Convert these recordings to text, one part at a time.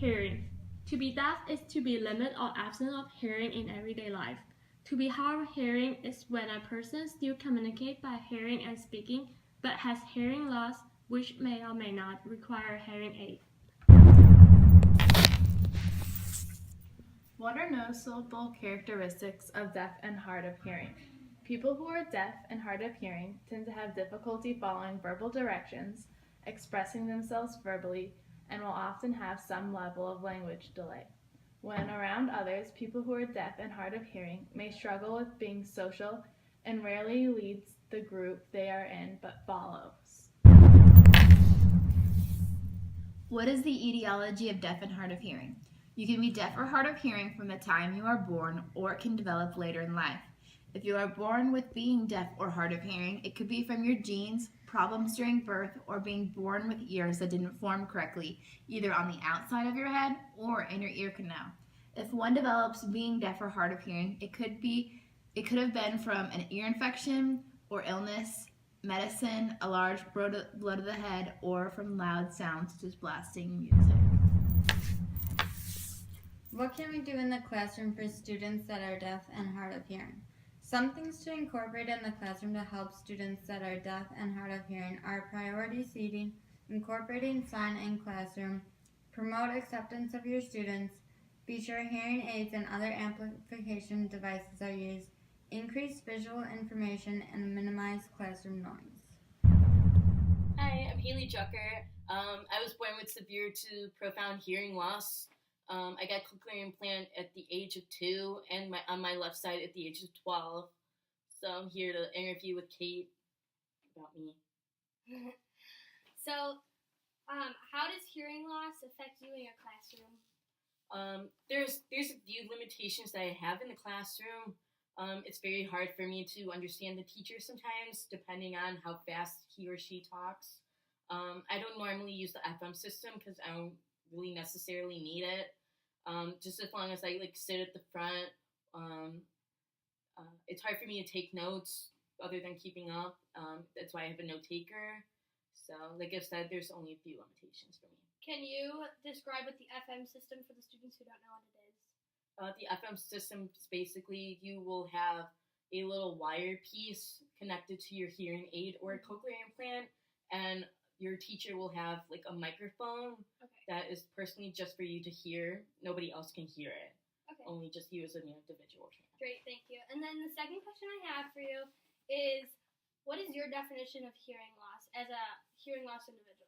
Hearing. To be deaf is to be limited or absent of hearing in everyday life. To be hard of hearing is when a person still communicates by hearing and speaking, but has hearing loss, which may or may not require a hearing aid. What are noticeable characteristics of deaf and hard of hearing? People who are deaf and hard of hearing tend to have difficulty following verbal directions, expressing themselves verbally, and will often have some level of language delay. When around others, people who are deaf and hard of hearing may struggle with being social and rarely leads the group they are in but follows. What is the etiology of deaf and hard of hearing? You can be deaf or hard of hearing from the time you are born, or it can develop later in life. If you are born with being deaf or hard of hearing, it could be from your genes, problems during birth, or being born with ears that didn't form correctly, either on the outside of your head or in your ear canal. If one develops being deaf or hard of hearing, it could have been from an ear infection or illness, medicine, a large blow to the head, or from loud sounds such as blasting music. What can we do in the classroom for students that are deaf and hard of hearing? Some things to incorporate in the classroom to help students that are deaf and hard of hearing are priority seating, incorporating sign in classroom, promote acceptance of your students, be sure hearing aids and other amplification devices are used, increase visual information, and minimize classroom noise. Hi, I'm Haley Drucker. I was born with severe to profound hearing loss. I got cochlear implant at the age of 2 and on my left side at the age of 12. So I'm here to interview with Kate about me. So, how does hearing loss affect you in your classroom? There's a few limitations that I have in the classroom. It's very hard for me to understand the teacher sometimes, depending on how fast he or she talks. I don't normally use the FM system because I don't really necessarily need it. Just as long as I sit at the front, it's hard for me to take notes other than keeping up. That's why I have a note taker. So, like I said, there's only a few limitations for me. Can you describe what the FM system for the students who don't know what it is? The FM system is basically you will have a little wire piece connected to your hearing aid or a cochlear implant, and your teacher will have a microphone that is personally just for you to hear. Nobody else can hear it. Okay. Only just you as an individual. Great, thank you. And then the second question I have for you is, what is your definition of hearing loss as a hearing loss individual?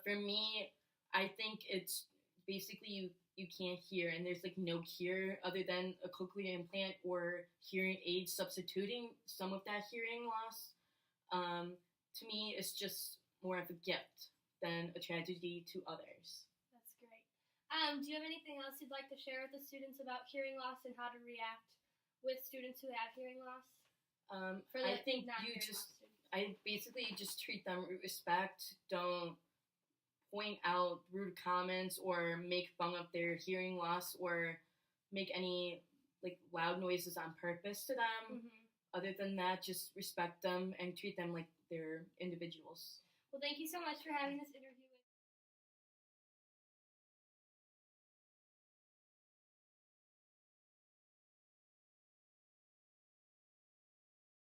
For me, I think it's basically you can't hear, and there's no cure other than a cochlear implant or hearing aids substituting some of that hearing loss. To me, it's just more of a gift than a tragedy to others. That's great. Do you have anything else you'd like to share with the students about hearing loss and how to react with students who have hearing loss? I think I basically just treat them with respect. Don't point out rude comments or make fun of their hearing loss or make any loud noises on purpose to them. Mm-hmm. Other than that, just respect them and treat them like they're individuals. Well, thank you so much for having this interview.